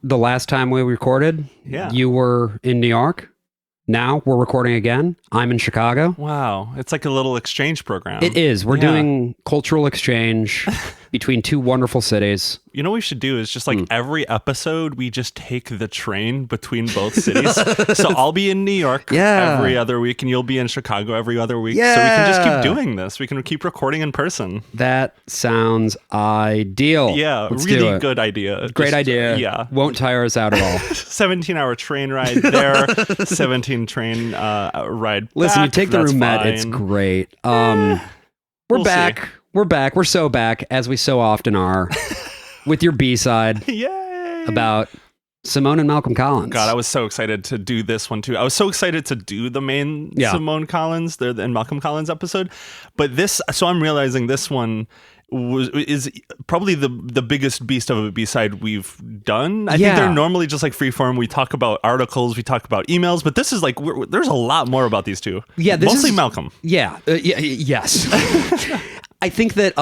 the last time we recorded, you were in New York. Now we're recording again. I'm in Chicago. Wow. It's like a little exchange program. It is. We're doing cultural exchange between two wonderful cities. You know what we should do is just like every episode, we just take the train between both cities. So I'll be in New York every other week and you'll be in Chicago every other week. Yeah. So we can just keep doing this. We can keep recording in person. That sounds ideal. Yeah. Let's really good idea. Great idea. Yeah. Won't tire us out at all. 17-hour train ride there. 17 train ride Listen, back. you take the That's roomette. fine. It's great. We're back. See. We're back. We're so back, as we so often are, with your B-side. Yay! About Simone and Malcolm Collins. God, I was so excited to do this one too. I was so excited to do the main Simone Collins and Malcolm Collins episode, but so I'm realizing this one is probably the biggest beast of a B-side we've done. I think they're normally just like freeform. We talk about articles, we talk about emails, but this is like there's a lot more about these two. Yeah, mostly Malcolm. Yes. I think that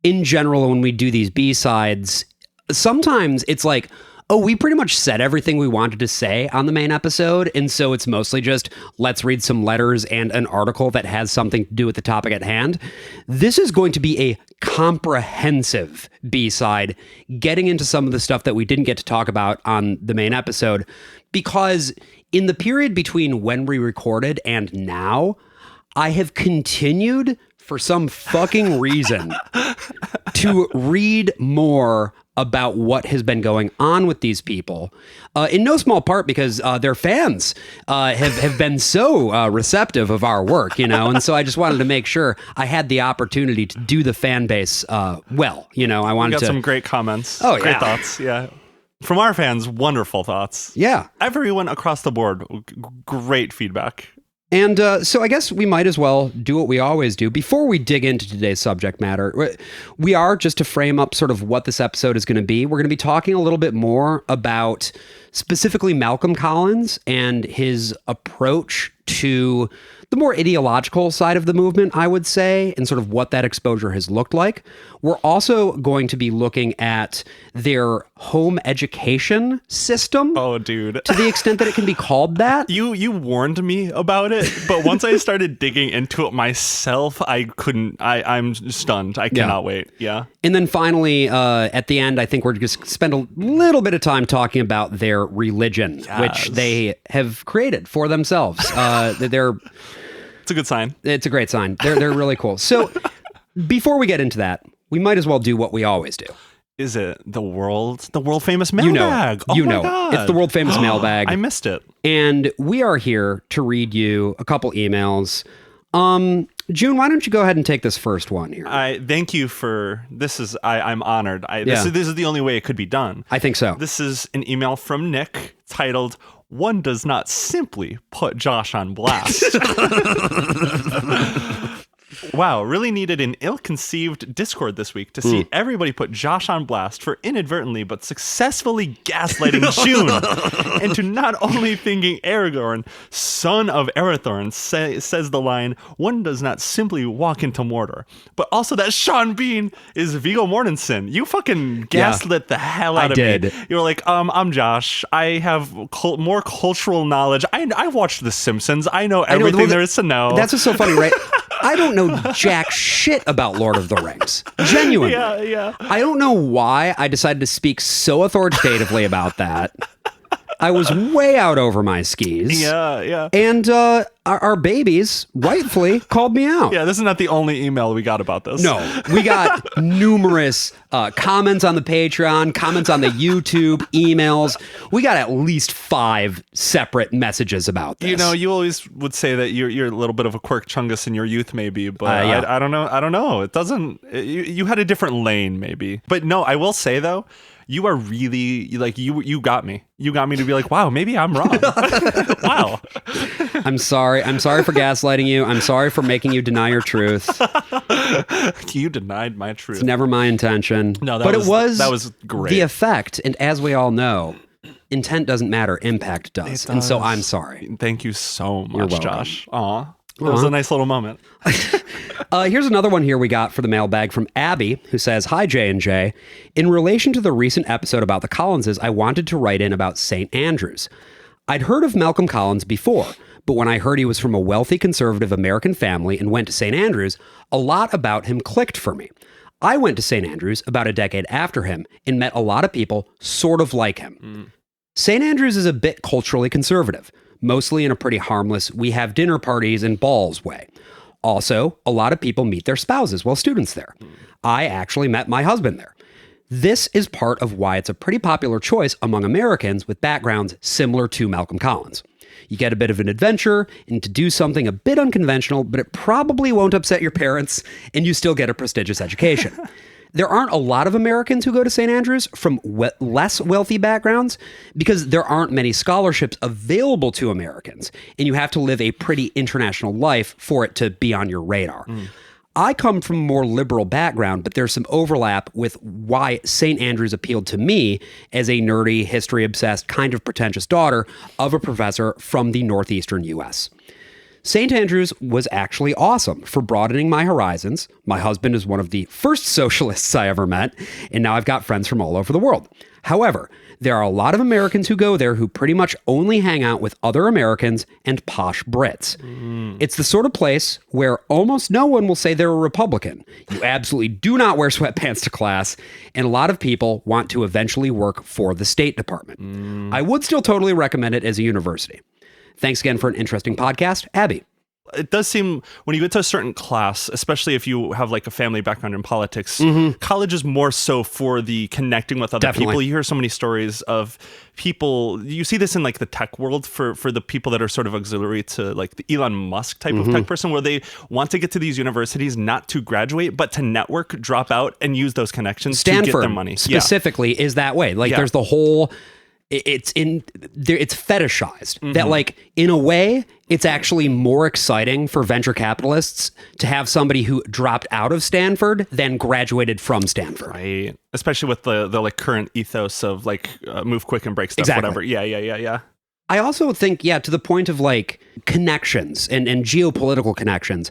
in general, when we do these B-sides, sometimes it's like, oh, we pretty much said everything we wanted to say on the main episode, and so it's mostly just, let's read some letters and an article that has something to do with the topic at hand. This is going to be a comprehensive B-side, getting into some of the stuff that we didn't get to talk about on the main episode, because in the period between when we recorded and now, I have continued, for some fucking reason, to read more about what has been going on with these people, in no small part because their fans have been so receptive of our work, and so I just wanted to make sure I had the opportunity to do the fan base well. I wanted to... some great comments. Great thoughts. Yeah. From our fans, wonderful thoughts. Yeah. Everyone across the board, great feedback. And so I guess we might as well do what we always do. Before we dig into today's subject matter, we are, just to frame up sort of what this episode is going to be, we're going to be talking a little bit more about specifically Malcolm Collins and his approach to the more ideological side of the movement, I would say, and sort of what that exposure has looked like. We're also going to be looking at their home education system. Oh, dude. To the extent that it can be called that. You warned me about it, but once I started digging into it myself, I'm stunned. I cannot wait. Yeah. And then finally, at the end, I think we're just going to spend a little bit of time talking about their religion, which they have created for themselves. It's a good sign. It's a great sign. They're really cool. So before we get into that, we might as well do what we always do. Is it the world famous mailbag? You know. It's the world famous mailbag. I missed it. And we are here to read you a couple emails. June, why don't you go ahead and take this first one here? Thank you for this. I'm honored. This is the only way it could be done. I think so. This is an email from Nick titled, "One does not simply put Josh on blast." Wow, really needed an ill-conceived Discord this week to see everybody put Josh on blast for inadvertently but successfully gaslighting June into not only thinking Aragorn, son of Arathorn, says the line, "One does not simply walk into Mordor," but also that Sean Bean is Viggo Mortensen. You fucking gaslit the hell out of me. You were like, I'm Josh. I have more cultural knowledge. I watched The Simpsons. I know everything there is to know. That's what's so funny, right? I don't know jack shit about Lord of the Rings. Genuinely. Yeah. I don't know why I decided to speak so authoritatively about that. I was way out over my skis. Yeah. And our babies rightfully called me out. Yeah, this is not the only email we got about this. No, we got numerous comments on the Patreon, comments on the YouTube, emails. We got at least 5 separate messages about this. You always would say that you're a little bit of a quirk chungus in your youth, maybe, but I don't know. I don't know. It doesn't. You had a different lane, maybe. But no, I will say though, you are really like you got me. You got me to be like, wow, maybe I'm wrong. Wow. I'm sorry. I'm sorry for gaslighting you. I'm sorry for making you deny your truth. You denied my truth. It's never my intention. No, that was great. The effect, and as we all know, intent doesn't matter, impact does. And so I'm sorry. Thank you so much, You're welcome. Josh. Aw. That was a nice little moment. Here's another one here we got for the mailbag from Abby, who says, "Hi, J&J. In relation to the recent episode about the Collinses, I wanted to write in about St. Andrews. I'd heard of Malcolm Collins before, but when I heard he was from a wealthy conservative American family and went to St. Andrews, a lot about him clicked for me. I went to St. Andrews about a decade after him and met a lot of people sort of like him. St. Andrews is a bit culturally conservative, mostly in a pretty harmless, we have dinner parties and balls way. Also, a lot of people meet their spouses while students there. I actually met my husband there. This is part of why it's a pretty popular choice among Americans with backgrounds similar to Malcolm Collins. You get a bit of an adventure and to do something a bit unconventional, but it probably won't upset your parents, and you still get a prestigious education. There aren't a lot of Americans who go to St. Andrews from less wealthy backgrounds because there aren't many scholarships available to Americans, and you have to live a pretty international life for it to be on your radar. I come from a more liberal background, but there's some overlap with why St. Andrews appealed to me as a nerdy, history-obsessed, kind of pretentious daughter of a professor from the northeastern U.S. St. Andrews was actually awesome for broadening my horizons. My husband is one of the first socialists I ever met, and now I've got friends from all over the world. However, there are a lot of Americans who go there who pretty much only hang out with other Americans and posh Brits. It's the sort of place where almost no one will say they're a Republican. You absolutely do not wear sweatpants to class, and a lot of people want to eventually work for the State Department. I would still totally recommend it as a university. Thanks again for an interesting podcast, Abby. It does seem when you get to a certain class, especially if you have like a family background in politics, college is more so for the connecting with other people. You hear so many stories of people. You see this in like the tech world for the people that are sort of auxiliary to like the Elon Musk type of tech person, where they want to get to these universities not to graduate, but to network, drop out, and use those connections to get their money. Specifically is that way. Like there's the whole. It's fetishized that like in a way it's actually more exciting for venture capitalists to have somebody who dropped out of Stanford than graduated from Stanford. Right. Especially with the like current ethos of like move quick and break stuff, whatever. Yeah. I also think, to the point of like connections and geopolitical connections,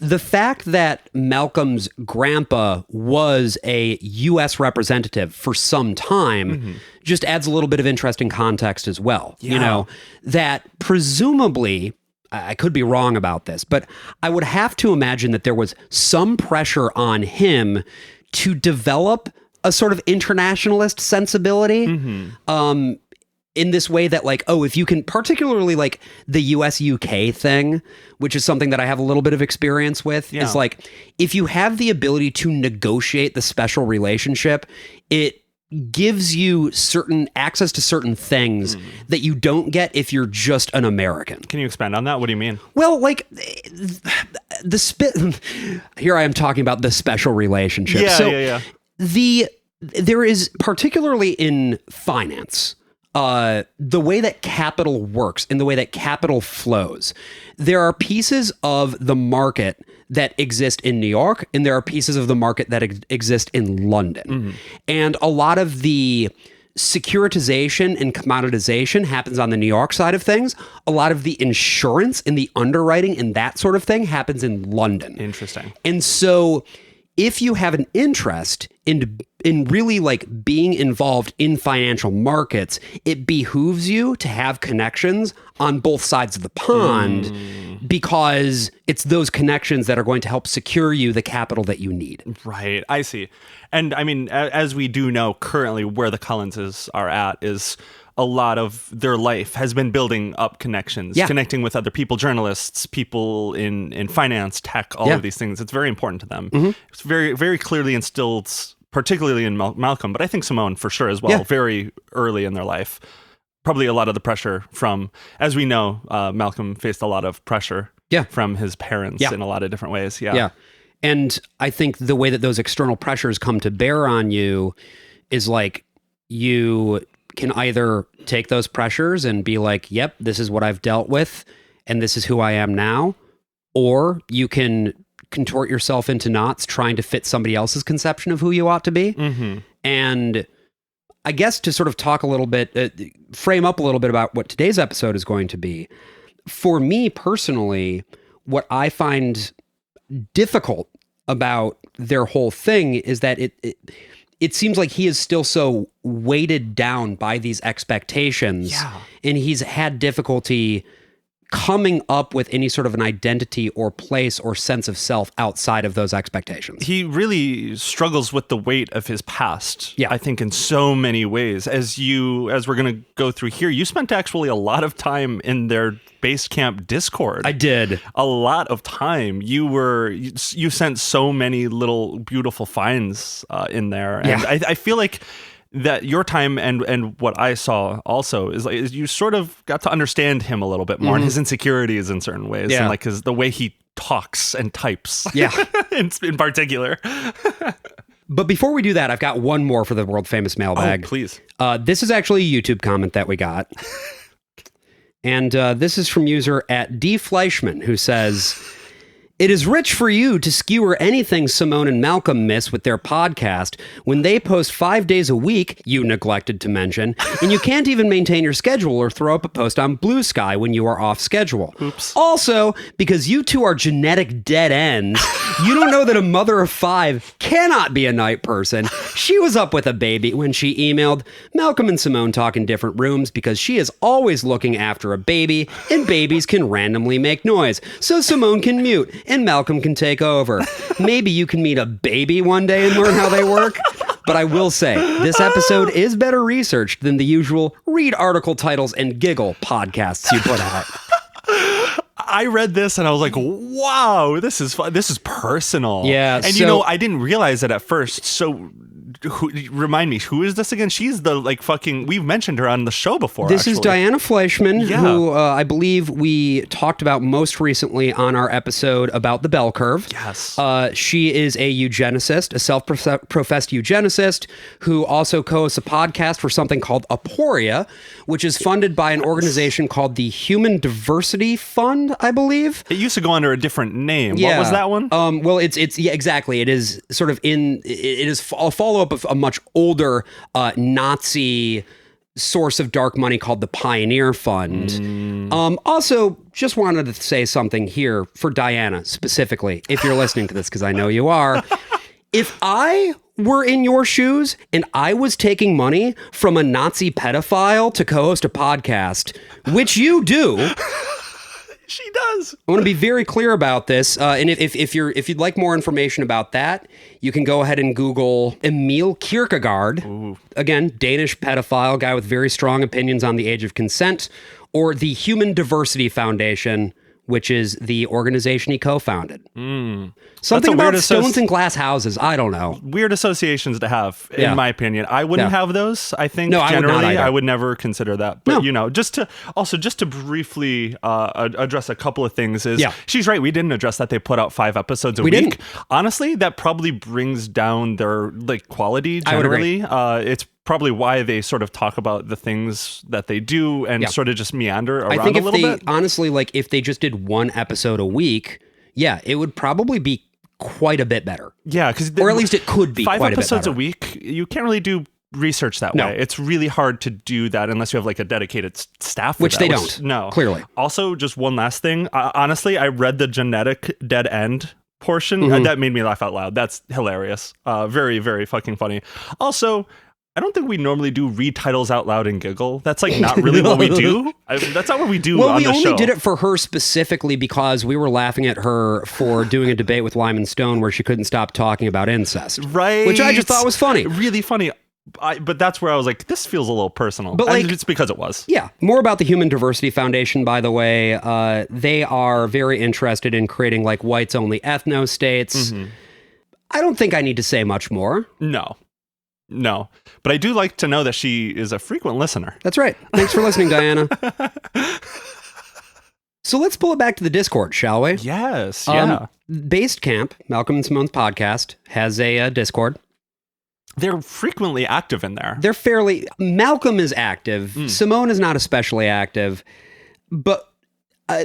the fact that Malcolm's grandpa was a U.S. representative for some time just adds a little bit of interesting context as well. You know, that presumably, I could be wrong about this, but I would have to imagine that there was some pressure on him to develop a sort of internationalist sensibility. In this way that like, if you can, particularly like the US-UK thing, which is something that I have a little bit of experience with, is like, if you have the ability to negotiate the special relationship, it gives you certain access to certain things that you don't get if you're just an American. Can you expand on that? What do you mean? Well, like here I am talking about the special relationship. There is, particularly in finance, the way that capital works and the way that capital flows, there are pieces of the market that exist in New York, and there are pieces of the market that exist in London. And a lot of the securitization and commoditization happens on the New York side of things. A lot of the insurance and the underwriting and that sort of thing happens in London. Interesting. And so if you have an interest in really like being involved in financial markets, it behooves you to have connections on both sides of the pond because it's those connections that are going to help secure you the capital that you need. Right. I see. And I mean, as we do know currently where the Collinses are at is a lot of their life has been building up connections, connecting with other people, journalists, people in finance, tech, all of these things. It's very important to them. It's very, very clearly instilled, particularly in Malcolm, but I think Simone for sure as well, very early in their life. Probably a lot of the pressure from, as we know, Malcolm faced a lot of pressure from his parents in a lot of different ways. And I think the way that those external pressures come to bear on you is like you can either take those pressures and be like, yep, this is what I've dealt with and this is who I am now, or you can contort yourself into knots trying to fit somebody else's conception of who you ought to be. And I guess to sort of talk a little bit, frame up a little bit about what today's episode is going to be, for me personally, what I find difficult about their whole thing is that it seems like he is still so weighted down by these expectations. Yeah. And he's had difficulty coming up with any sort of an identity or place or sense of self outside of those expectations. He really struggles with the weight of his past. Yeah. I think in so many ways. As we're going to go through here, you spent actually a lot of time in their base camp Discord. I did. A lot of time. You sent so many little beautiful finds in there. And Yeah. I feel like that your time and what I saw also is you sort of got to understand him a little bit more and his insecurities in certain ways. Yeah. And like the way he talks and types. Yeah. in particular. But before we do that, I've got one more for the world famous mailbag. Oh, please. This is actually a YouTube comment that we got. And this is from user at D. Fleischman, who says, "It is rich for you to skewer anything Simone and Malcolm miss with their podcast when they post 5 days a week, you neglected to mention, and you can't even maintain your schedule or throw up a post on Blue Sky when you are off schedule. Oops. Also, because you two are genetic dead ends, you don't know that a mother of 5 cannot be a night person. She was up with a baby when she emailed, Malcolm and Simone talk in different rooms because she is always looking after a baby, and babies can randomly make noise, so Simone can mute and Malcolm can take over. Maybe you can meet a baby one day and learn how they work. But I will say, this episode is better researched than the usual read article titles and giggle podcasts you put out." I read this and I was like, wow, this is fun. This is personal. Yeah. And I didn't realize it at first. So remind me, who is this again? She's the we've mentioned her on the show before. This is Diana Fleischman, Yeah. who I believe we talked about most recently on our episode about the bell curve. Yes. She is a eugenicist, a self-professed eugenicist, who also co-hosts a podcast for something called Aporia, which is funded by an organization called the Human Diversity Fund, I believe. It used to go under a different name. Yeah. What was that one? Well, it's yeah, exactly. It is sort of it is a follow-up of a much older Nazi source of dark money called the Pioneer Fund. Also, just wanted to say something here for Diana specifically, if you're listening to this, because I know you are. If I were in your shoes and I was taking money from a Nazi pedophile to co-host a podcast, which you do. She does. I want to be very clear about this. And if you'd like more information about that, you can go ahead and Google Emil Kierkegaard. Ooh. Again, Danish pedophile, guy with very strong opinions on the age of consent, or the Human Diversity Foundation, which is the organization he co-founded. Something about stones and glass houses. I don't know. Weird associations to have, in my opinion. I wouldn't have those. I think generally I would never consider that. But just to briefly address a couple of things is she's right. We didn't address that they put out 5 episodes a week. Didn't. Honestly, that probably brings down their quality generally. It's probably why they sort of talk about the things that they do and sort of just meander around a little bit. Honestly, if they just did 1 episode a week, it would probably be quite a bit better. Yeah, or at least it could be 5 quite episodes a a week. You can't really do research that No. way. It's really hard to do that unless you have a dedicated staff. Which they don't. No, clearly. Also, just one last thing. Honestly, I read the genetic dead end portion. That made me laugh out loud. That's hilarious. Very, very fucking funny. Also, I don't think we normally do read titles out loud and giggle. That's not really what we do. That's not what we do on the show. Well, we only did it for her specifically because we were laughing at her for doing a debate with Lyman Stone where she couldn't stop talking about incest. Right. Which I just thought was funny. Really funny. But that's where I was like, this feels a little personal. But it's because it was. Yeah. More about the Human Diversity Foundation, by the way. They are very interested in creating whites only ethno states. I don't think I need to say much more. No, but I do like to know that she is a frequent listener. That's right. Thanks for listening, Diana. So let's pull it back to the Discord, shall we? Yes, yeah. Based Camp, Malcolm and Simone's podcast, has a Discord. They're frequently active in there. Malcolm is active. Simone is not especially active. But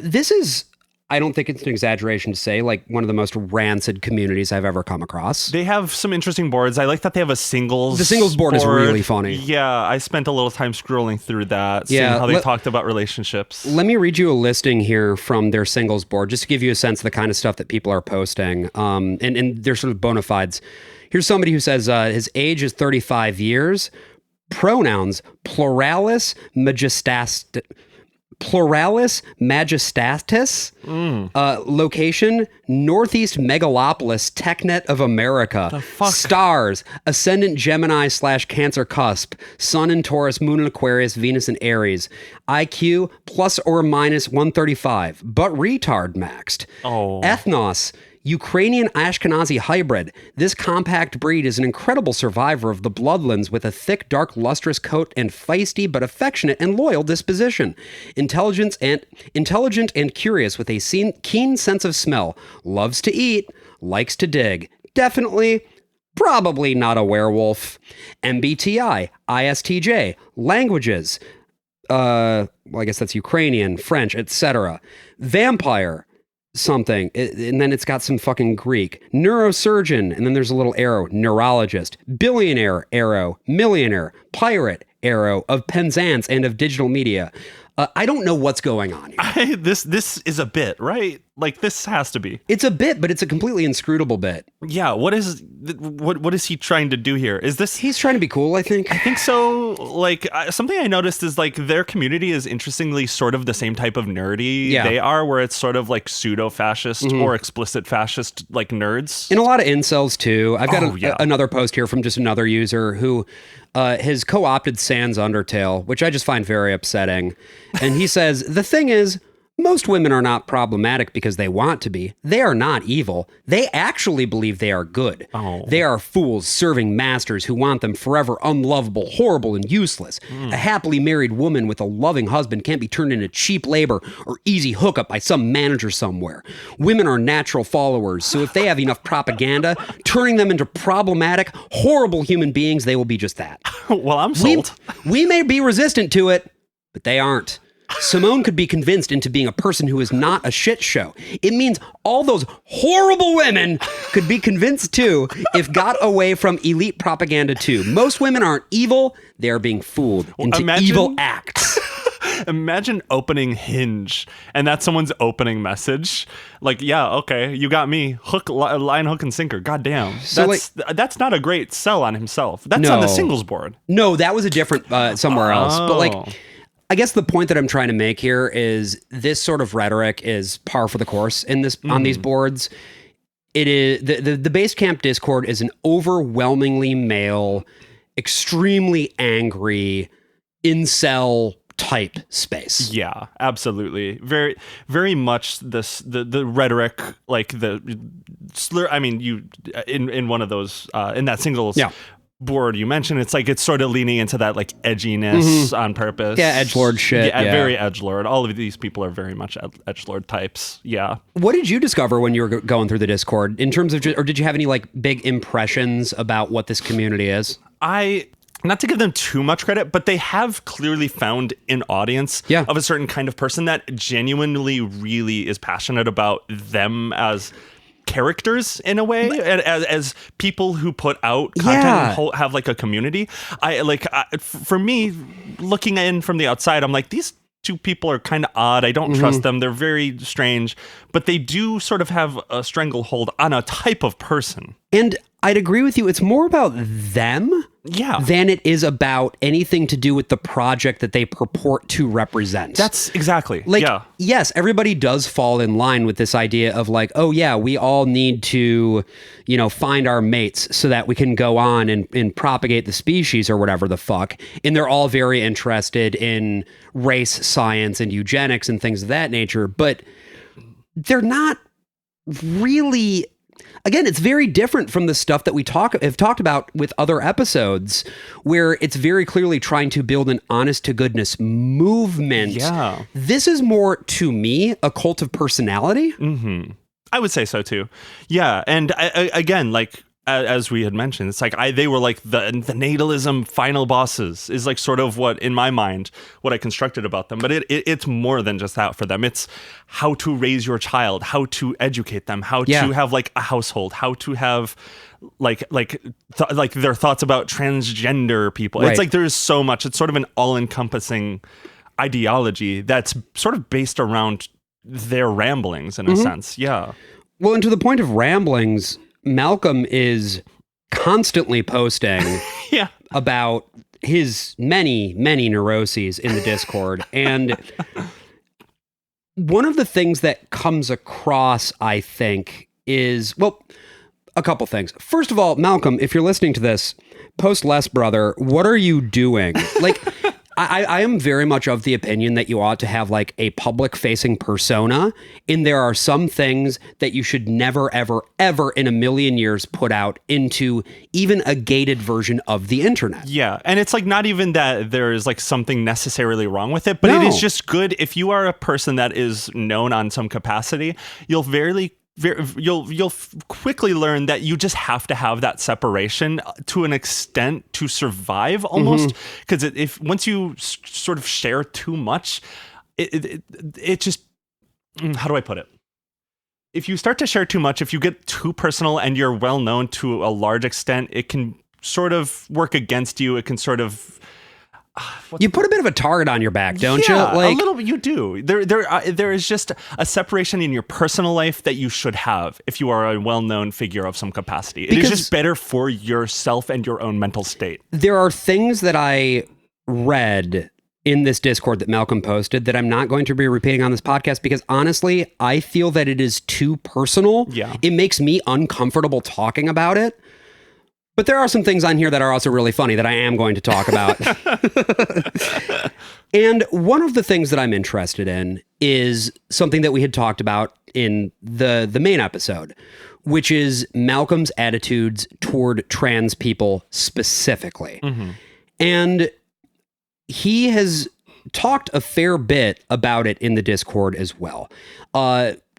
this is I don't think it's an exaggeration to say, like, one of the most rancid communities I've ever come across. They have some interesting boards. I like that they have a singles. The singles board is really funny. Yeah, I spent a little time scrolling through that, seeing how they talked about relationships. Let me read you a listing here from their singles board, just to give you a sense of the kind of stuff that people are posting, and their sort of bona fides. Here's somebody who says his age is 35 years, pronouns pluralis majestatis, location Northeast Megalopolis, Technet of America. The fuck? Stars ascendant Gemini / Cancer cusp, Sun in Taurus, Moon in Aquarius, Venus in Aries. IQ plus or minus 135, but retard maxed. Oh. Ethnos Ukrainian Ashkenazi hybrid. This compact breed is an incredible survivor of the bloodlands with a thick, dark, lustrous coat and feisty but affectionate and loyal disposition. Intelligent and curious with a keen sense of smell. Loves to eat. Likes to dig. Definitely, probably not a werewolf. MBTI, ISTJ, languages. I guess that's Ukrainian, French, etc. Vampire. Something, and then it's got some fucking Greek. Neurosurgeon, and then there's a little arrow. Neurologist. Billionaire, arrow. Millionaire. Pirate, arrow. Of Penzance and of digital media. I don't know what's going on here. This is a bit, right? Like, this has to be. It's a bit, but it's a completely inscrutable bit. Yeah, what is he trying to do here? Is this... He's trying to be cool, I think. I think so. Like, something I noticed is, like, their community is interestingly sort of the same type of nerdy they are, where it's sort of like pseudo-fascist or explicit fascist, like, nerds. And a lot of incels, too. I've got another post here from just another user who has co-opted Sans Undertale, which I just find very upsetting. And he says, the thing is, most women are not problematic because they want to be. They are not evil. They actually believe they are good. Oh. They are fools serving masters who want them forever unlovable, horrible, and useless. A happily married woman with a loving husband can't be turned into cheap labor or easy hookup by some manager somewhere. Women are natural followers, so if they have enough propaganda, turning them into problematic, horrible human beings, they will be just that. Well, I'm sold. We may be resistant to it, but they aren't. Simone could be convinced into being a person who is not a shit show. It means all those horrible women could be convinced too if got away from elite propaganda too. Most women aren't evil. They are being fooled into evil acts. Imagine opening Hinge and that's someone's opening message. Like, yeah, okay, you got me. Line, hook, and sinker. Goddamn. So that's not a great sell on himself. That's on the singles board. No, that was a different somewhere else. But like, I guess the point that I'm trying to make here is this sort of rhetoric is par for the course in this on these boards. It is the Basecamp Discord is an overwhelmingly male, extremely angry, incel type space. Yeah, absolutely. Very, very much the rhetoric, like the slur. I mean, you in one of those in that singles. Yeah. Board you mentioned, it's like it's sort of leaning into that like edginess on purpose. Yeah, edgelord shit. Yeah, very edgelord. All of these people are very much edgelord types. Yeah. What did you discover when you were going through the Discord in terms of, or did you have any like big impressions about what this community is? Not to give them too much credit, but they have clearly found an audience of a certain kind of person that genuinely really is passionate about them as characters in a way, as people who put out content and have like a community. For me, looking in from the outside, I'm like, these two people are kind of odd. I don't trust them. They're very strange, but they do sort of have a stranglehold on a type of person. And I'd agree with you. It's more about them than it is about anything to do with the project that they purport to represent. That's exactly. Yes, everybody does fall in line with this idea of like, oh yeah, we all need to, find our mates so that we can go on and propagate the species or whatever the fuck. And they're all very interested in race science and eugenics and things of that nature, but they're not really. Again, it's very different from the stuff that we have talked about with other episodes, where it's very clearly trying to build an honest-to-goodness movement. Yeah. This is more, to me, a cult of personality. I would say so, too. Yeah, and again, like, as we had mentioned, it's like they were like the natalism final bosses is like sort of what, in my mind, what I constructed about them. But it's more than just that for them. It's how to raise your child, how to educate them, how to have like a household, how to have like their thoughts about transgender people. Right. It's like there's so much. It's sort of an all-encompassing ideology that's sort of based around their ramblings in a sense. Yeah. Well, and to the point of ramblings, Malcolm is constantly posting about his many, many neuroses in the Discord. And one of the things that comes across, I think, is, well, a couple things. First of all, Malcolm, if you're listening to this, post less, brother. What are you doing? Like, I am very much of the opinion that you ought to have like a public facing persona, and there are some things that you should never, ever, ever in a million years put out into even a gated version of the internet. Yeah. And it's like not even that there is like something necessarily wrong with it, but it is just good if you are a person that is known on some capacity, you'll quickly learn that you just have to have that separation to an extent to survive almost, because if once you sort of share too much, it just, how do I put it? If you start to share too much, if you get too personal and you're well known to a large extent, it can sort of work against you. It can sort of you put a bit of a target on your back, don't you? Like, a little bit. You do. There is just a separation in your personal life that you should have if you are a well-known figure of some capacity. It is just better for yourself and your own mental state. There are things that I read in this Discord that Malcolm posted that I'm not going to be repeating on this podcast because honestly, I feel that it is too personal. Yeah. It makes me uncomfortable talking about it. But there are some things on here that are also really funny that I am going to talk about. And one of the things that I'm interested in is something that we had talked about in the main episode, which is Malcolm's attitudes toward trans people specifically. And he has talked a fair bit about it in the Discord as well.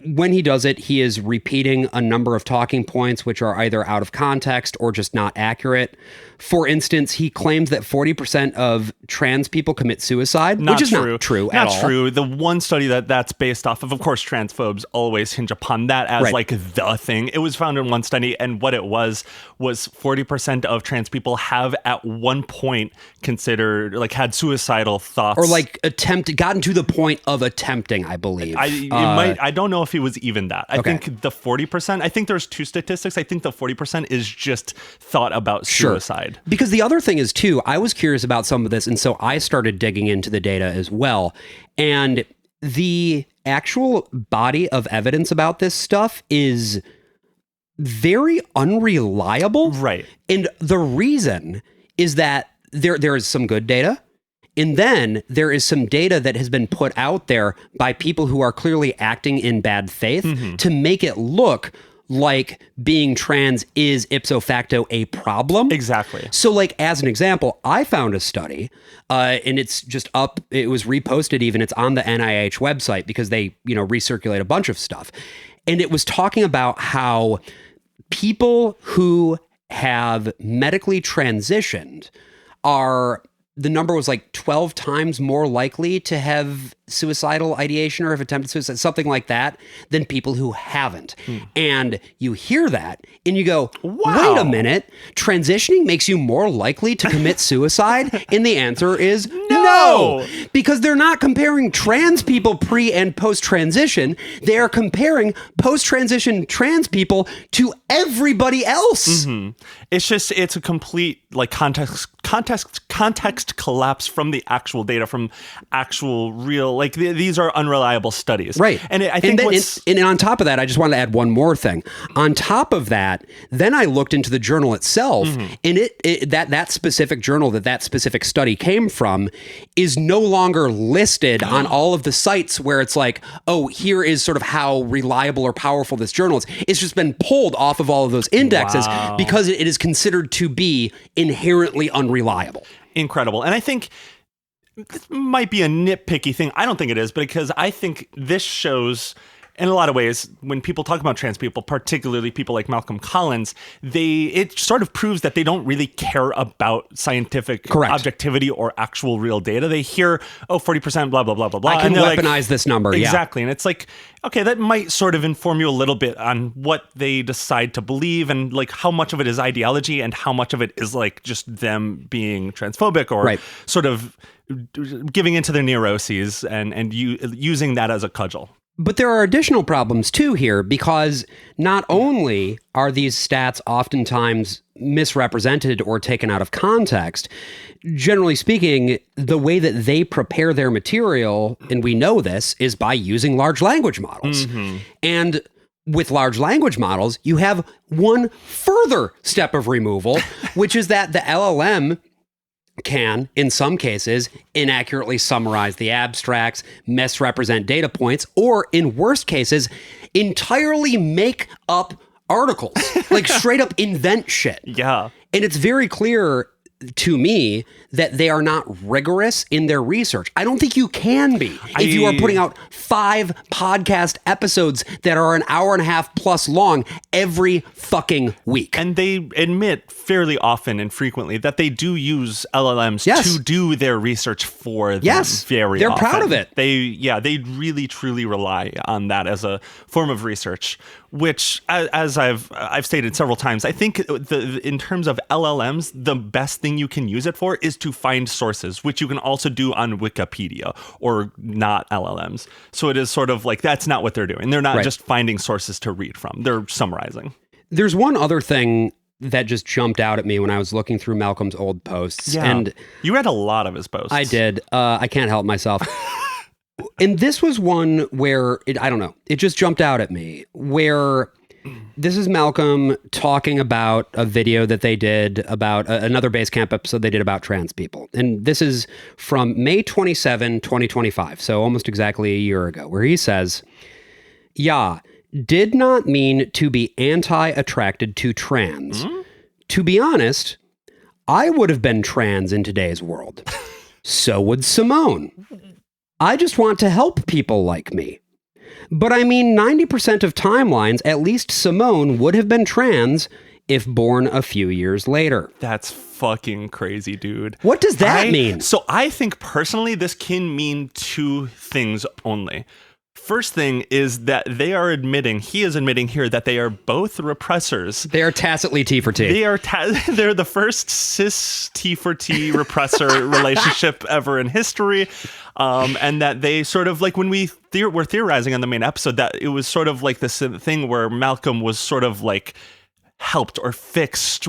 When he does it, he is repeating a number of talking points which are either out of context or just not accurate. For instance, he claims that 40% of trans people commit suicide, which is not true at all. Not true. The one study that's based off of course, transphobes always hinge upon that as like the thing. It was found in one study, and what it was 40% of trans people have at one point considered, like, had suicidal thoughts. Or like gotten to the point of attempting, I believe. I don't know if it was even that. I think the 40%, I think there's two statistics. I think the 40% is just thought about suicide. Because the other thing is, too, I was curious about some of this, and so I started digging into the data as well. And the actual body of evidence about this stuff is very unreliable. Right. And the reason is that there is some good data, and then there is some data that has been put out there by people who are clearly acting in bad faith to make it look like being trans is ipso facto a problem. Exactly. So, like, as an example, I found a study, and it's just up, it was reposted even, it's on the NIH website because they, recirculate a bunch of stuff. And it was talking about how people who have medically transitioned the number was like 12 times more likely to have suicidal ideation or have attempted suicide, something like that, than people who haven't. And you hear that and you go, wow, wait a minute, transitioning makes you more likely to commit suicide? And the answer is no, because they're not comparing trans people pre and post transition. They are comparing post transition trans people to everybody else. It's a complete like context collapse from the actual data, from actual real, like these are unreliable studies. Right. And I think and on top of that, I just wanted to add one more thing. On top of that, then I looked into the journal itself, and that specific journal that specific study came from is no longer listed on all of the sites where it's like, oh, here is sort of how reliable or powerful this journal is. It's just been pulled off of all of those indexes because it is considered to be inherently unreliable. Incredible. And I think this might be a nitpicky thing. I don't think it is, because I think this shows in a lot of ways, when people talk about trans people, particularly people like Malcolm Collins, it sort of proves that they don't really care about scientific objectivity or actual real data. They hear, 40%, blah, blah, blah, blah, blah. I can weaponize this number. Exactly. And it's like, okay, that might sort of inform you a little bit on what they decide to believe and like how much of it is ideology and how much of it is like just them being transphobic or sort of giving into their neuroses and using that as a cudgel. But there are additional problems too here, because not only are these stats oftentimes misrepresented or taken out of context, generally speaking, the way that they prepare their material, and we know this, is by using large language models. And with large language models, you have one further step of removal, which is that the LLM can, in some cases, inaccurately summarize the abstracts, misrepresent data points, or in worst cases, entirely make up articles, like straight up invent shit. Yeah. And it's very clear to me that they are not rigorous in their research. I don't think you can be if you are putting out 5 podcast episodes that are an hour and a half plus long every fucking week. And they admit fairly often and frequently that they do use LLMs to do their research for them. They're proud of it. They really truly rely on that as a form of research, which, as I've stated several times, I think in terms of LLMs, the best thing you can use it for is to find sources, which you can also do on Wikipedia or not LLMs. So it is sort of like, that's not what they're doing. They're not just finding sources to read from. They're summarizing. There's one other thing that just jumped out at me when I was looking through Malcolm's old posts. Yeah. And you read a lot of his posts. I did. I can't help myself. And this was one where, it just jumped out at me, where this is Malcolm talking about a video that they did about another Basecamp episode they did about trans people. And this is from May 27, 2025, so almost exactly a year ago, where he says, did not mean to be anti-attracted to trans. To be honest, I would have been trans in today's world. So would Simone. I just want to help people like me. But I mean, 90% of timelines, at least Simone would have been trans if born a few years later. That's fucking crazy, dude. What does that mean? So I think personally, this can mean 2 things only. First thing is that he is admitting here that they are both repressors. They are tacitly T for T. They're the first cis T for T repressor relationship ever in history. And that they sort of like, when we were theorizing on the main episode, that it was sort of like this thing where Malcolm was sort of like helped or fixed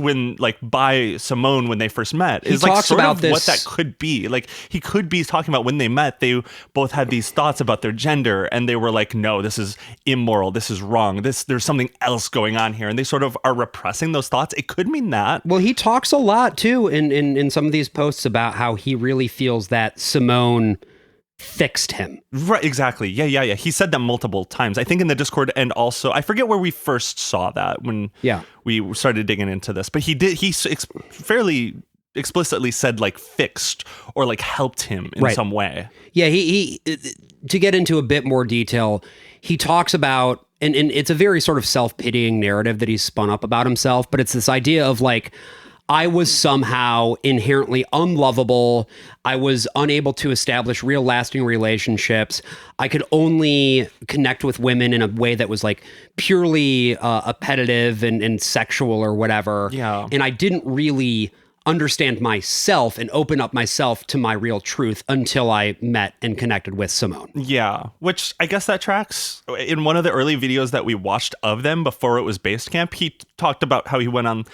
by Simone when they first met. He talks about what that could be. Like, he could be talking about when they met, they both had these thoughts about their gender, and they were like, no, this is immoral, this is wrong, there's something else going on here, and they sort of are repressing those thoughts. It could mean that. Well, he talks a lot too in some of these posts about how he really feels that Simone fixed him. Right, exactly. Yeah. He said that multiple times. I think in the Discord, and also, I forget where we first saw that when we started digging into this, but he fairly explicitly said like fixed or like helped him in some way. Yeah, he to get into a bit more detail, he talks about, and it's a very sort of self-pitying narrative that he's spun up about himself, but it's this idea of like, I was somehow inherently unlovable. I was unable to establish real lasting relationships. I could only connect with women in a way that was like purely appetitive and sexual or whatever. Yeah. And I didn't really understand myself and open up myself to my real truth until I met and connected with Simone. Yeah, which I guess that tracks. In one of the early videos that we watched of them before it was Basecamp, he talked about how he went on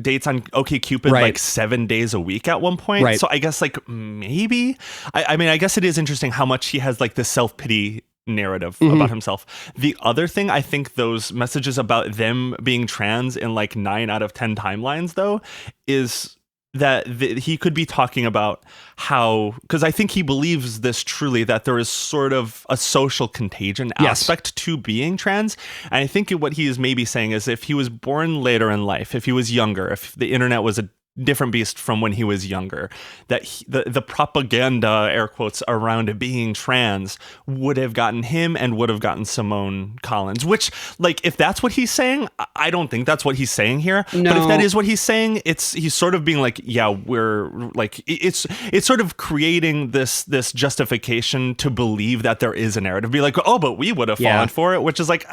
dates on OkCupid like 7 days a week at one point. Right. So I guess like maybe, I mean, I guess it is interesting how much he has like this self-pity narrative about himself. The other thing, I think those messages about them being trans in like 9 out of 10 timelines though, is that he could be talking about how, because I think he believes this truly, that there is sort of a social contagion aspect to being trans. And I think what he is maybe saying is if he was born later in life, if he was younger, if the internet was a different beast from when he was younger. That the propaganda, air quotes, around being trans would have gotten him and would have gotten Simone Collins. Which, like, if that's what he's saying, I don't think that's what he's saying here. No. But if that is what he's saying, he's sort of being like, yeah, we're like, it's sort of creating this justification to believe that there is a narrative. Be like, oh, but we would have fallen for it, which is like,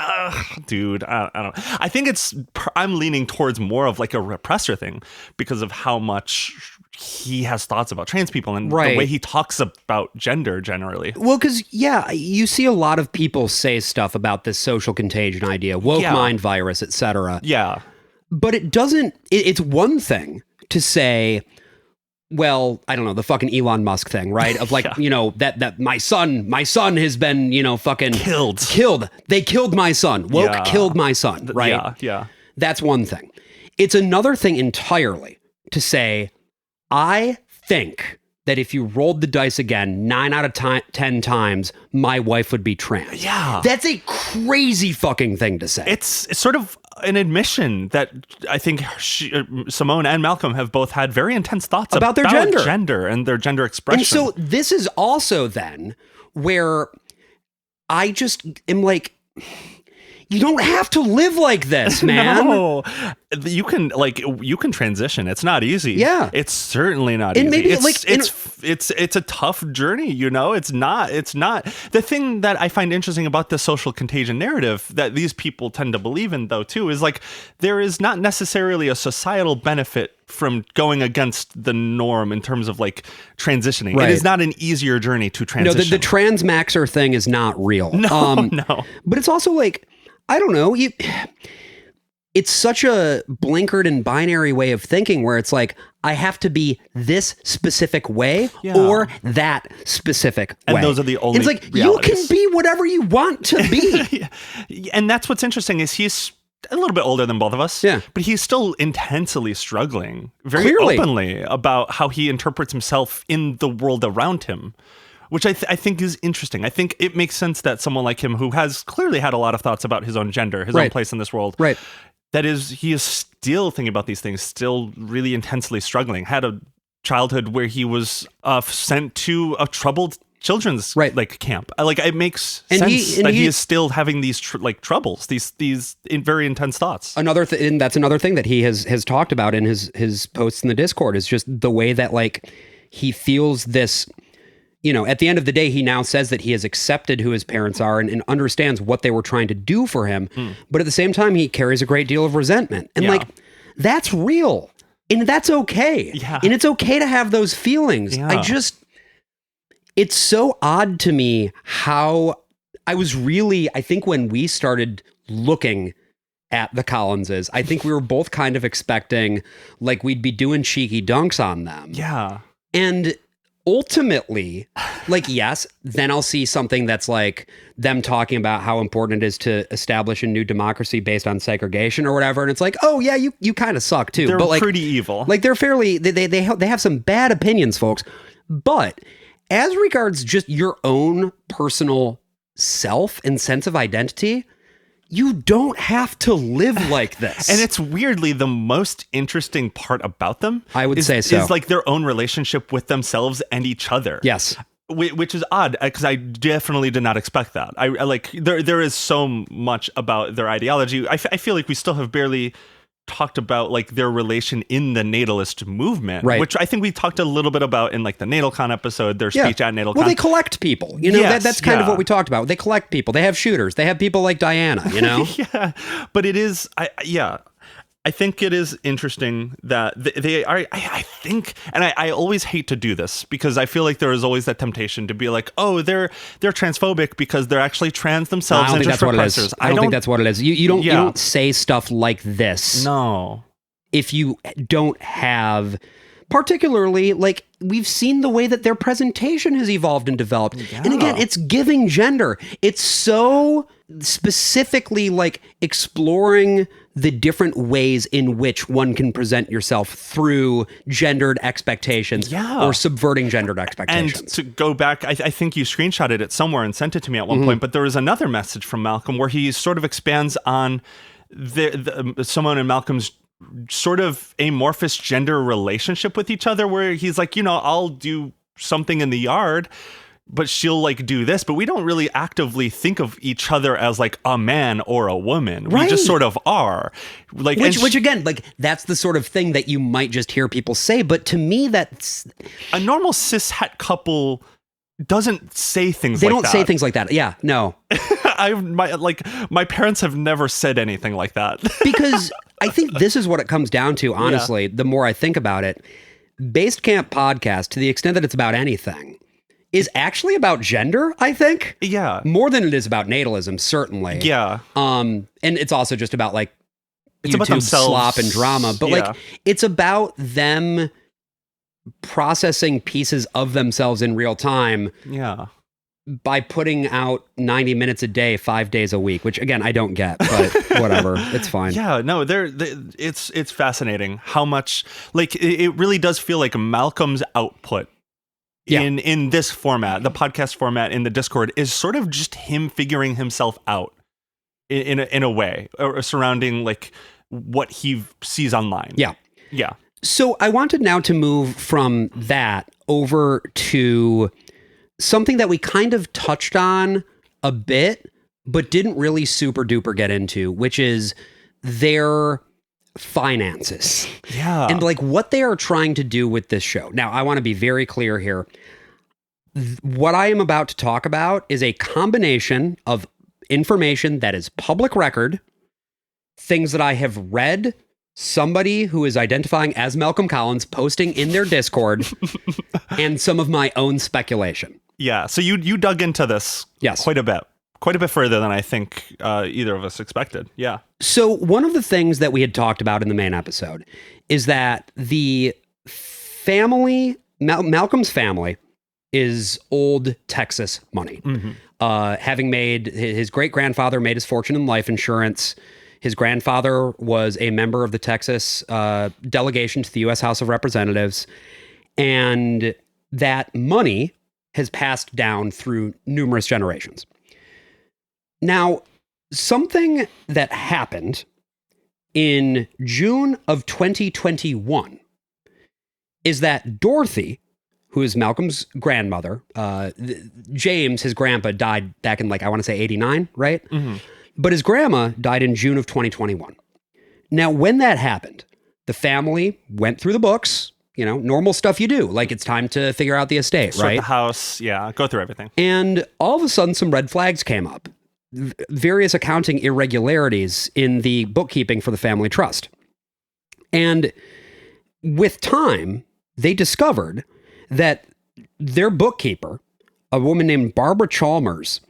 dude, I don't know. I think I'm leaning towards more of like a repressor thing because of how much he has thoughts about trans people and the way he talks about gender generally. Well, because, you see a lot of people say stuff about this social contagion idea, woke mind virus, etc. Yeah. But it doesn't, it's one thing to say, well, I don't know, the fucking Elon Musk thing, right? Of like, that my son has been, fucking killed. They killed my son. Woke killed my son, right? Yeah. That's one thing. It's another thing entirely to say, I think that if you rolled the dice again 9 out of 10 times, my wife would be trans. Yeah. That's a crazy fucking thing to say. It's sort of an admission that I think Simone and Malcolm have both had very intense thoughts about their gender and their gender expression. And so this is also then where I just am like, you don't have to live like this, man. No. You can transition. It's not easy. Yeah. It's certainly not easy. Maybe it's a tough journey, It's not the thing that I find interesting about the social contagion narrative that these people tend to believe in, though, too, is like there is not necessarily a societal benefit from going against the norm in terms of like transitioning. Right. It is not an easier journey to transition. No, the trans maxer thing is not real. No. But it's also like, I don't know. It's such a blinkered and binary way of thinking where it's like, I have to be this specific way or that specific way. And those are the only It's like, realities. You can be whatever you want to be. And that's what's interesting is he's a little bit older than both of us, but he's still intensely struggling very openly about how he interprets himself in the world around him. Which I think is interesting. I think it makes sense that someone like him, who has clearly had a lot of thoughts about his own gender, his own place in this world, he is still thinking about these things, still really intensely struggling. Had a childhood where he was sent to a troubled children's like camp. Like it makes sense that he is still having these troubles, these very intense thoughts. And that's another thing that he has talked about in his posts in the Discord is just the way that like he feels this. At the end of the day, he now says that he has accepted who his parents are and understands what they were trying to do for him. But at the same time, he carries a great deal of resentment. And like, that's real. And that's okay. Yeah. And it's okay to have those feelings. Yeah. It's so odd to me how I think when we started looking at the Collinses, I think we were both kind of expecting like we'd be doing cheeky dunks on them. Yeah. And ultimately, like, yes, then I'll see something that's like them talking about how important it is to establish a new democracy based on segregation or whatever. And it's like, oh yeah, you kind of suck too. They're but like, pretty evil. Like they're fairly, they have some bad opinions, folks. But as regards just your own personal self and sense of identity, you don't have to live like this. And it's weirdly the most interesting part about them. I would say so. Is like their own relationship with themselves and each other. Yes. Which is odd because I definitely did not expect that. I like there is so much about their ideology. I feel like we still have barely talked about like their relation in the natalist movement, which I think we talked a little bit about in like the NatalCon episode, their speech at NatalCon. Well, they collect people, that's kind of what we talked about. They collect people. They have shooters. They have people like Diana, Yeah, but it is, I think it is interesting that they are, I think, and I always hate to do this because I feel like there is always that temptation to be like, oh, they're transphobic because they're actually trans themselves. I don't think that's what it is. I don't think that's what it is. You don't say stuff like this. No. If you don't have, particularly, like, we've seen the way that their presentation has evolved and developed. Yeah. And again, it's giving gender. It's so specifically like exploring the different ways in which one can present yourself through gendered expectations or subverting gendered expectations. And to go back, I think you screenshotted it somewhere and sent it to me at one point, but there was another message from Malcolm where he sort of expands on the Simone and Malcolm's sort of amorphous gender relationship with each other, where he's like, I'll do something in the yard, but she'll like do this, but we don't really actively think of each other as like a man or a woman. Right. We just sort of are. Like, which again, like that's the sort of thing that you might just hear people say, but to me, that's a normal cis-het couple doesn't say things they like don't that. say things like that. Yeah, no. My parents have never said anything like that. Because I think this is what it comes down to, honestly, the more I think about it. Based Camp Podcast, to the extent that it's about anything, is actually about gender, I think. Yeah. More than it is about natalism, certainly. Yeah. And it's also just about like it's about YouTube themselves. slop and drama. But Yeah. like it's about them processing pieces of themselves in real time Yeah. by putting out 90 minutes a day, 5 days a week, which again, I don't get, but whatever. It's fine. Yeah, no, it's fascinating how much, like, it really does feel like Malcolm's output in this format, the podcast format in the Discord, is sort of just him figuring himself out in a way, or surrounding like what he sees online. Yeah. Yeah. So I wanted now to move from that over to something that we kind of touched on a bit, but didn't really super duper get into, which is their finances. Yeah. And like what they are trying to do with this show. Now, I want to be very clear here. What I am about to talk about is a combination of information that is public record, things that I have read, somebody who is identifying as Malcolm Collins posting in their Discord, and some of my own speculation. Yeah. So you dug into this quite a bit further than I think either of us expected. Yeah. So one of the things that we had talked about in the main episode is that the family, Malcolm's family, is old Texas money. Mm-hmm. Having made his great-grandfather made his fortune in life insurance. His grandfather was a member of the Texas delegation to the U.S. House of Representatives. And that money has passed down through numerous generations. Now, something that happened in June of 2021 is that Dorothy, who is Malcolm's grandmother, James, his grandpa, died back in, like, I want to say 89, right? Mm-hmm. But his grandma died in June of 2021. Now, when that happened, the family went through the books, normal stuff you do. Like, it's time to figure out the estate, Sort right? the house, go through everything. And all of a sudden, some red flags came up. Various accounting irregularities in the bookkeeping for the family trust. And with time, they discovered that their bookkeeper, a woman named Barbara Chalmers,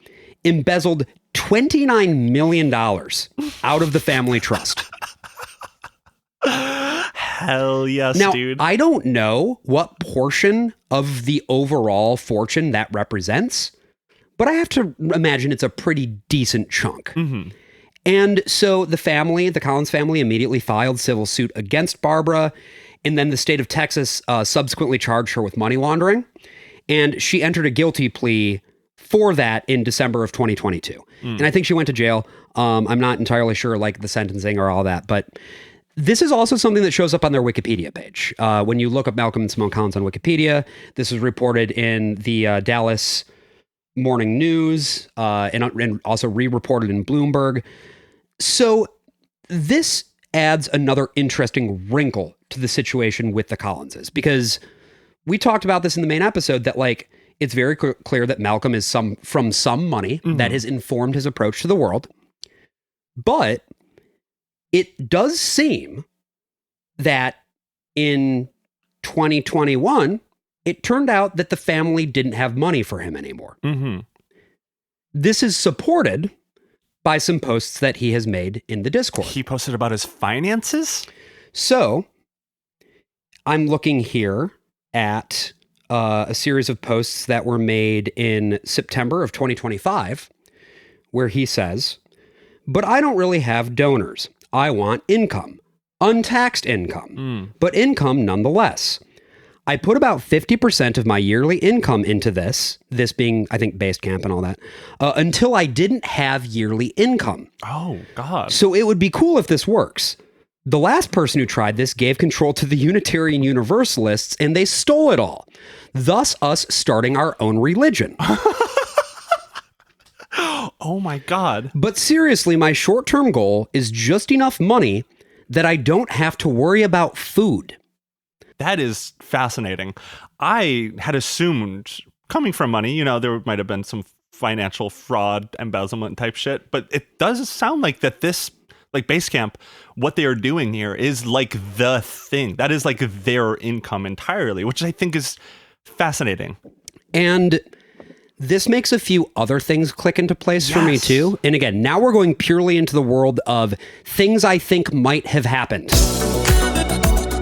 embezzled $29 million out of the family trust. Hell yes, now, dude. I don't know what portion of the overall fortune that represents, but I have to imagine it's a pretty decent chunk. Mm-hmm. And so the Collins family immediately filed civil suit against Barbara, and then the state of Texas subsequently charged her with money laundering, and she entered a guilty plea for that in December of 2022. And I think she went to jail. I'm not entirely sure, like, the sentencing or all that, but this is also something that shows up on their Wikipedia page. When you look up Malcolm and Simone Collins on Wikipedia, this is reported in the Dallas Morning News and also re-reported in Bloomberg. So this adds another interesting wrinkle to the situation with the Collinses, because we talked about this in the main episode that, like, it's very clear that Malcolm is from some money that has informed his approach to the world. But it does seem that in 2021, it turned out that the family didn't have money for him anymore. Mm-hmm. This is supported by some posts that he has made in the Discord. He posted about his finances? So I'm looking here at a series of posts that were made in September of 2025, where he says, "But I don't really have donors. I want income, untaxed income, but income nonetheless. I put about 50% of my yearly income into this being, I think, Based Camp and all that, until I didn't have yearly income. Oh, God. So it would be cool if this works. The last person who tried this gave control to the Unitarian Universalists, and they stole it all, thus us starting our own religion. Oh my God. But seriously, my short-term goal is just enough money that I don't have to worry about food. That is fascinating. I had assumed, coming from money, there might have been some financial fraud, embezzlement type shit, but it does sound like that this, like Basecamp, what they are doing here is like the thing. That is like their income entirely, which I think is fascinating. And this makes a few other things click into place for me too. And again, now we're going purely into the world of things I think might have happened.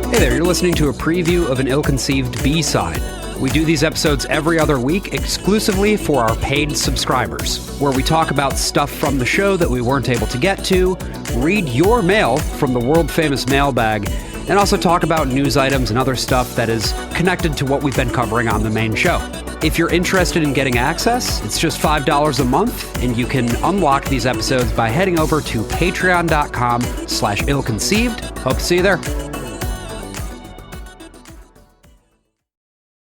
Hey there, you're listening to a preview of an ill-conceived B-side. We do these episodes every other week exclusively for our paid subscribers, where we talk about stuff from the show that we weren't able to get to, read your mail from the world-famous mailbag, and also talk about news items and other stuff that is connected to what we've been covering on the main show. If you're interested in getting access, it's just $5 a month, and you can unlock these episodes by heading over to patreon.com/illconceived. Hope to see you there.